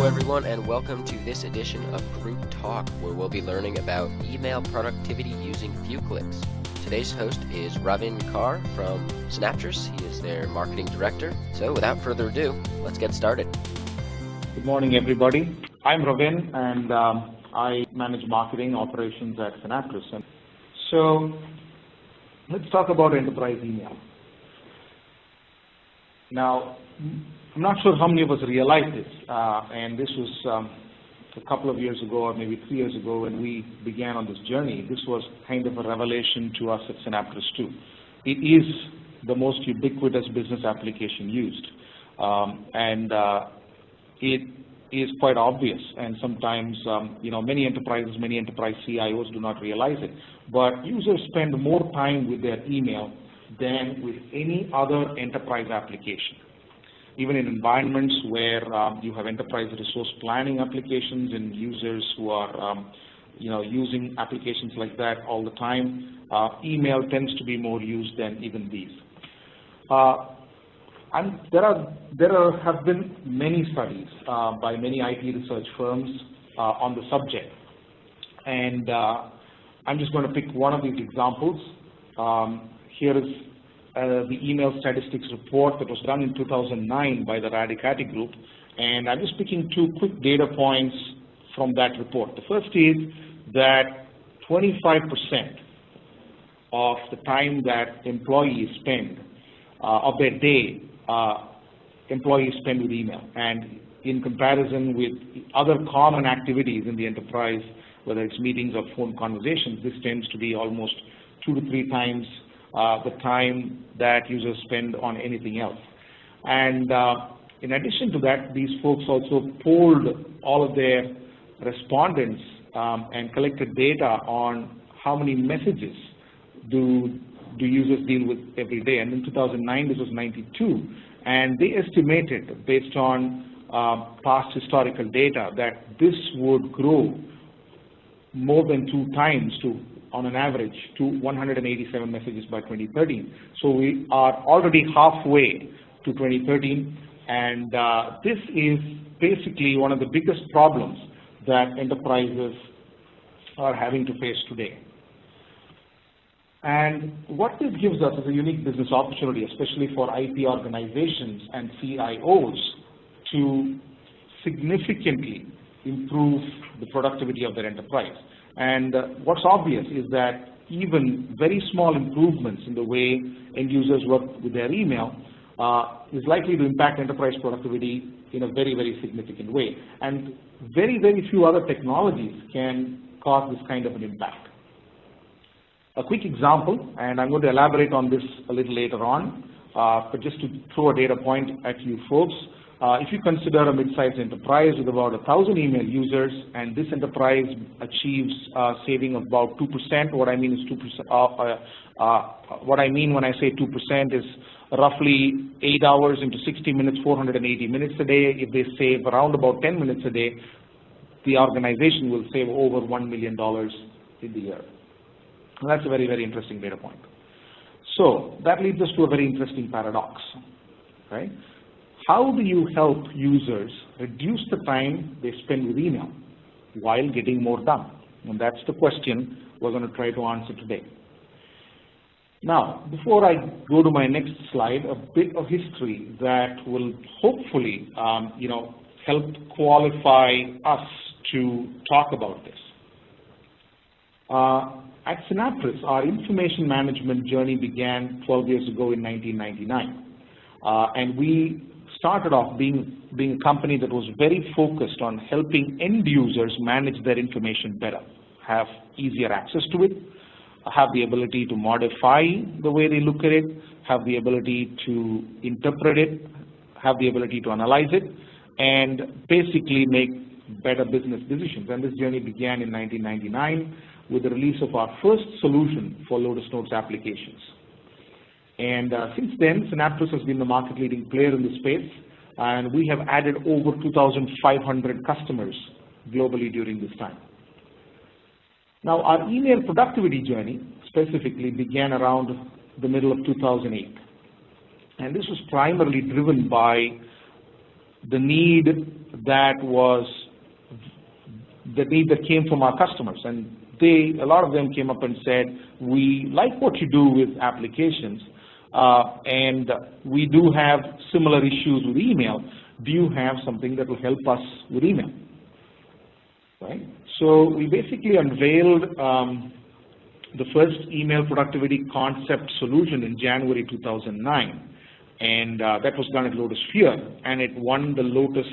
everyone, and welcome to this edition of GroupTalk, where we'll be learning about email productivity using FewClix. Today's host is Ravin Kaur from Synaptress. He is their marketing director. So without further ado, let's get started. Good morning, everybody. I'm Ravin, and I manage marketing operations at Synaptress. So let's talk about enterprise email. Now, I'm not sure how many of us realize this, and this was a couple of years ago or maybe 3 years ago when we began on this journey. This was kind of a revelation to us at Synaptress too. It is the most ubiquitous business application used, and it is quite obvious, and sometimes many enterprise CIOs do not realize it, but users spend more time with their email than with any other enterprise application. Even in environments where you have enterprise resource planning applications and users who are using applications like that all the time, email tends to be more used than even these. And there have been many studies by many IT research firms on the subject, and I'm just going to pick one of these examples. Here is the email statistics report that was done in 2009 by the Radicati Group, and I'm just picking two quick data points from that report. The first is that 25% of the time that employees spend, of their day, employees spend with email, and in comparison with other common activities in the enterprise, whether it's meetings or phone conversations, this tends to be almost 2 to 3 times the time that users spend on anything else. And in addition to that, these folks also polled all of their respondents and collected data on how many messages do users deal with every day. And in 2009, this was 92. And they estimated, based on past historical data, that this would grow more than 2 times on an average to 187 messages by 2013. So we are already halfway to 2013, and this is basically one of the biggest problems that enterprises are having to face today. And what this gives us is a unique business opportunity, especially for IT organizations and CIOs, to significantly improve the productivity of their enterprise. And what's obvious is that even very small improvements in the way end users work with their email is likely to impact enterprise productivity in a very, very significant way. And very, very few other technologies can cause this kind of an impact. A quick example, and I'm going to elaborate on this a little later on, but just to throw a data point at you folks, if you consider a mid-sized enterprise with about 1,000 email users, and this enterprise achieves saving of about 2%, what I mean is 2%. What I mean when I say 2% is roughly 8 hours into 60 minutes, 480 minutes a day. If they save around about 10 minutes a day, the organization will save over $1 million in the year. And that's a very, very interesting data point. So that leads us to a very interesting paradox, right? How do you help users reduce the time they spend with email while getting more done? And that's the question we're going to try to answer today. Now, before I go to my next slide, a bit of history that will hopefully help qualify us to talk about this. At Synaptress, our information management journey began 12 years ago in 1999. And we started off being a company that was very focused on helping end users manage their information better, have easier access to it, have the ability to modify the way they look at it, have the ability to interpret it, have the ability to analyze it, and basically make better business decisions. And this journey began in 1999 with the release of our first solution for Lotus Notes applications. And since then, Synaptress has been the market-leading player in the space, and we have added over 2,500 customers globally during this time. Now, our email productivity journey specifically began around the middle of 2008. And this was primarily driven by the need that came from our customers, and a lot of them came up and said, we like what you do with applications, and we do have similar issues with email. Do you have something that will help us with email? Right? So we basically unveiled the first email productivity concept solution in January 2009, and that was done at Lotus Sphere, and it won the Lotus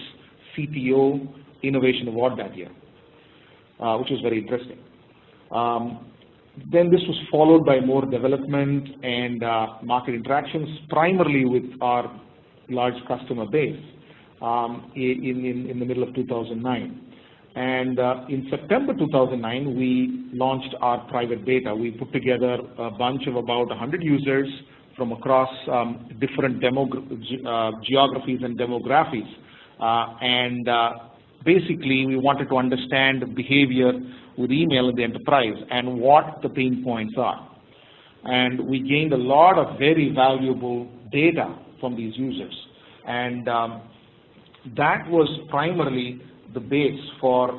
CTO Innovation Award that year, which was very interesting. Then this was followed by more development and market interactions, primarily with our large customer base in the middle of 2009. And in September 2009, we launched our private beta. We put together a bunch of about 100 users from across different geographies and demographies. Basically, we wanted to understand the behavior with email in the enterprise and what the pain points are. And we gained a lot of very valuable data from these users. And that was primarily the base for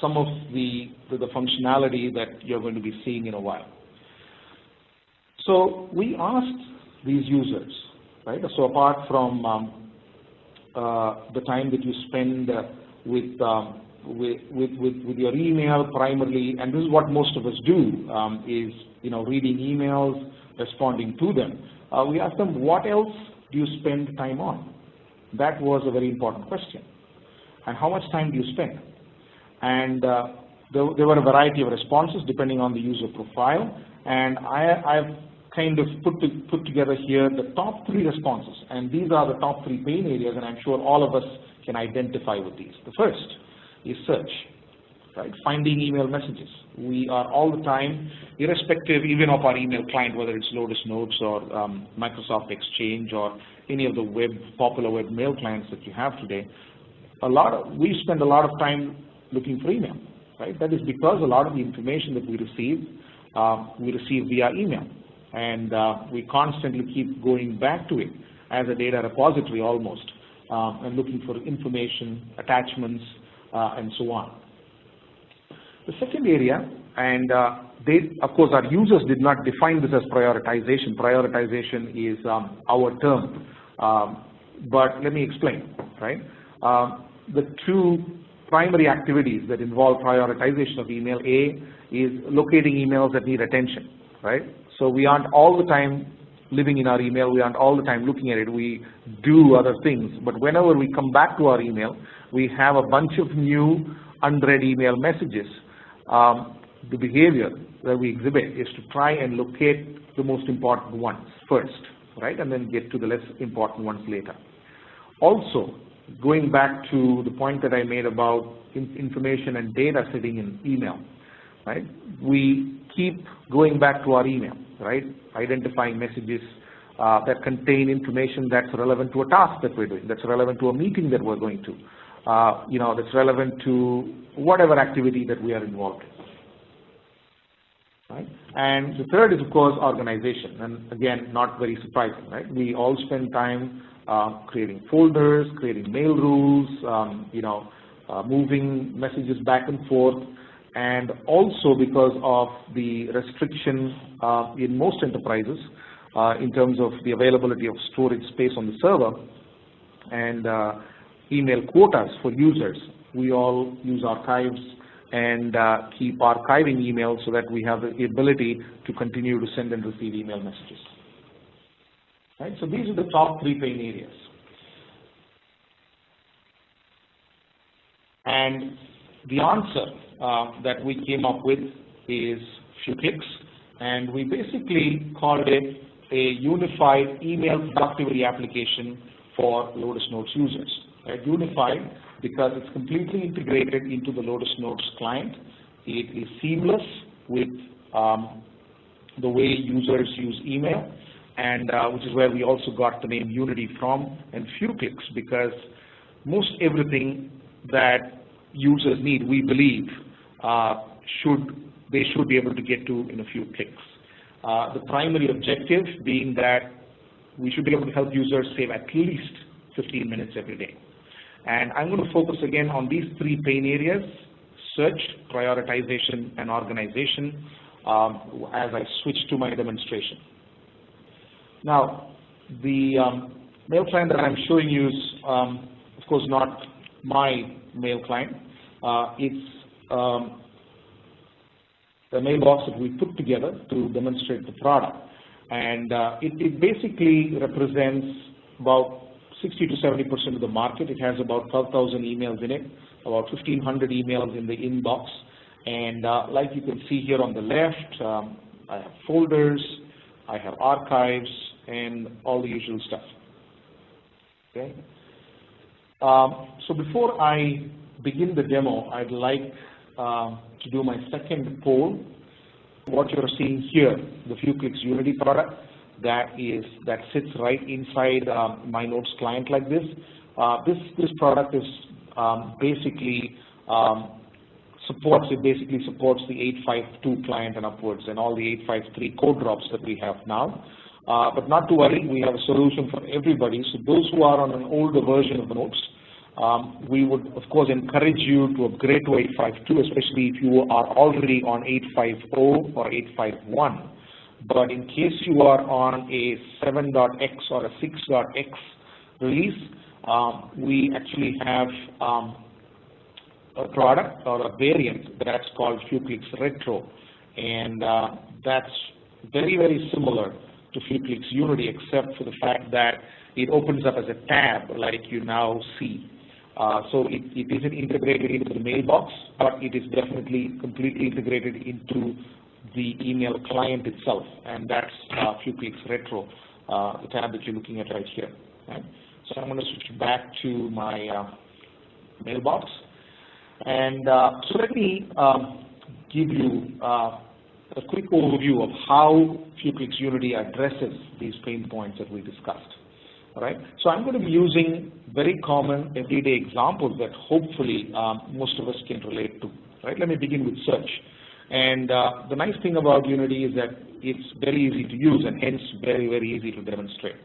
some of the functionality that you're going to be seeing in a while. So we asked these users, right? So apart from the time that you spend with your email primarily, and this is what most of us do, is reading emails, responding to them. We asked them, what else do you spend time on? That was a very important question. And how much time do you spend? And there were a variety of responses depending on the user profile. And I've kind of put together here the top 3 responses. And these are the top 3 pain areas, and I'm sure all of us can identify with these. The first is search, right? Finding email messages. We are all the time, irrespective even of our email client, whether it's Lotus Notes or Microsoft Exchange or any of the popular web mail clients that you have today, we spend a lot of time looking for email, right? That is because a lot of the information that we receive via email. And we constantly keep going back to it as a data repository almost, and looking for information, attachments, and so on. The second area, and of course our users did not define this as prioritization. Prioritization is our term, but let me explain, right? The 2 primary activities that involve prioritization of email, A, is locating emails that need attention, right? So we aren't all the time living in our email, we aren't all the time looking at it, we do other things, but whenever we come back to our email, we have a bunch of new unread email messages. The behavior that we exhibit is to try and locate the most important ones first, right, and then get to the less important ones later. Also, going back to the point that I made about information and data sitting in email, right, we keep going back to our email, right, identifying messages that contain information that's relevant to a task that we're doing, that's relevant to a meeting that we're going to, that's relevant to whatever activity that we are involved in. Right? And the third is, of course, organization. And again, not very surprising, right? We all spend time creating folders, creating mail rules, moving messages back and forth. And also because of the restriction in most enterprises in terms of the availability of storage space on the server and email quotas for users, we all use archives and keep archiving emails so that we have the ability to continue to send and receive email messages. Right? So these are the top 3 pain areas. And the answer that we came up with is FewClix, and we basically called it a unified email productivity application for Lotus Notes users. Right? Unified because it's completely integrated into the Lotus Notes client. It is seamless with the way users use email, and which is where we also got the name Unity from, and FewClix, because everything that users need, we believe, they should be able to get to in a few clicks. The primary objective being that we should be able to help users save at least 15 minutes every day. And I'm going to focus again on these three pain areas: search, prioritization, and organization, as I switch to my demonstration. Now, the mail client that I'm showing you is, of course, not my mail client. It's the mailbox that we put together to demonstrate the product. And it basically represents about 60 to 70% of the market. It has about 12,000 emails in it, about 1,500 emails in the inbox. And like you can see here on the left, I have folders, I have archives, and all the usual stuff. Okay. So before I begin the demo, I'd like to do my second poll. What you're seeing here, the FewClix Unity product, that sits right inside my Notes client like this. This product is basically supports the 852 client and upwards, and all the 853 code drops that we have now. But not to worry, we have a solution for everybody. So those who are on an older version of the Notes, we would, of course, encourage you to upgrade to 852, especially if you are already on 850 or 851. But in case you are on a 7.x or a 6.x release, we actually have a product or a variant that's called FewClix Retro. And that's very, very similar to FewClix Unity, except for the fact that it opens up as a tab like you now see. So it isn't integrated into the mailbox, but it is definitely completely integrated into the email client itself, and that's FewClix Retro, the tab that you're looking at right here. Right? So I'm going to switch back to my mailbox, and so let me give you a quick overview of how FewClix Unity addresses these pain points that we discussed. All right? So I'm going to be using very common everyday examples that hopefully most of us can relate to. Right? Let me begin with search. And the nice thing about Unity is that it's very easy to use and hence very, very easy to demonstrate.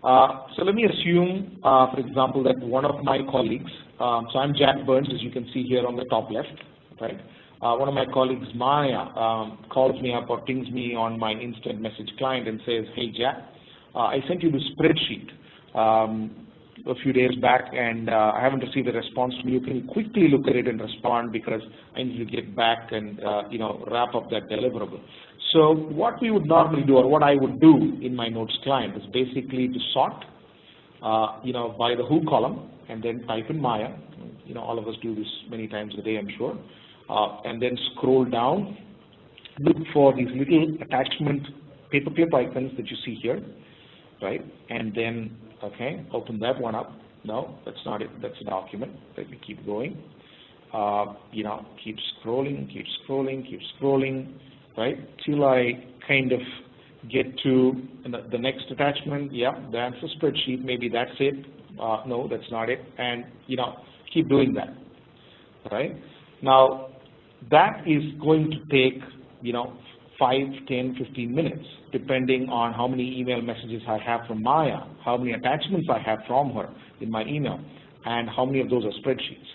So let me assume, for example, that one of my colleagues, so I'm Jack Burns, as you can see here on the top left, right? One of my colleagues, Maya, calls me up or pings me on my instant message client and says, hey, Jack, I sent you this spreadsheet a few days back, and I haven't received a response from you. Can you quickly look at it and respond, because I need to get back and wrap up that deliverable. So what we would normally do, or what I would do in my Notes client, is basically to sort by the who column, and then type in Maya. All of us do this many times a day, I'm sure. And then scroll down, look for these little attachment paperclip icons that you see here, right? And then, okay, open that one up. No, that's not it. That's a document. Let me keep going. Keep scrolling, right? Till I kind of get to the next attachment. Yeah, that's a spreadsheet. Maybe that's it. No, that's not it. And, keep doing that, right? Now, that is going to take, 5, 10, 15 minutes, depending on how many email messages I have from Maya, how many attachments I have from her in my email, and how many of those are spreadsheets,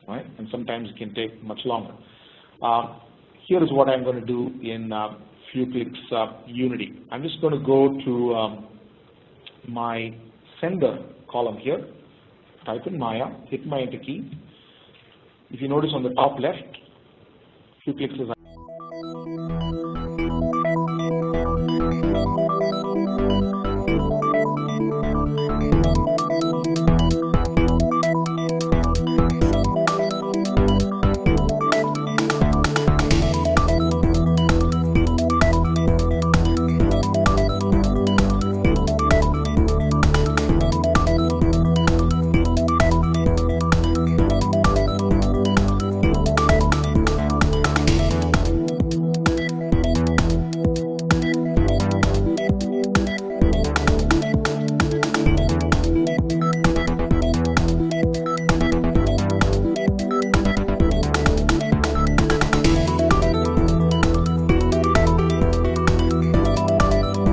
right? And sometimes it can take much longer. Here is what I'm going to do in FewClix Unity. I'm just going to go to my sender column here, type in Maya, hit my enter key. If you notice on the top left, FewClix is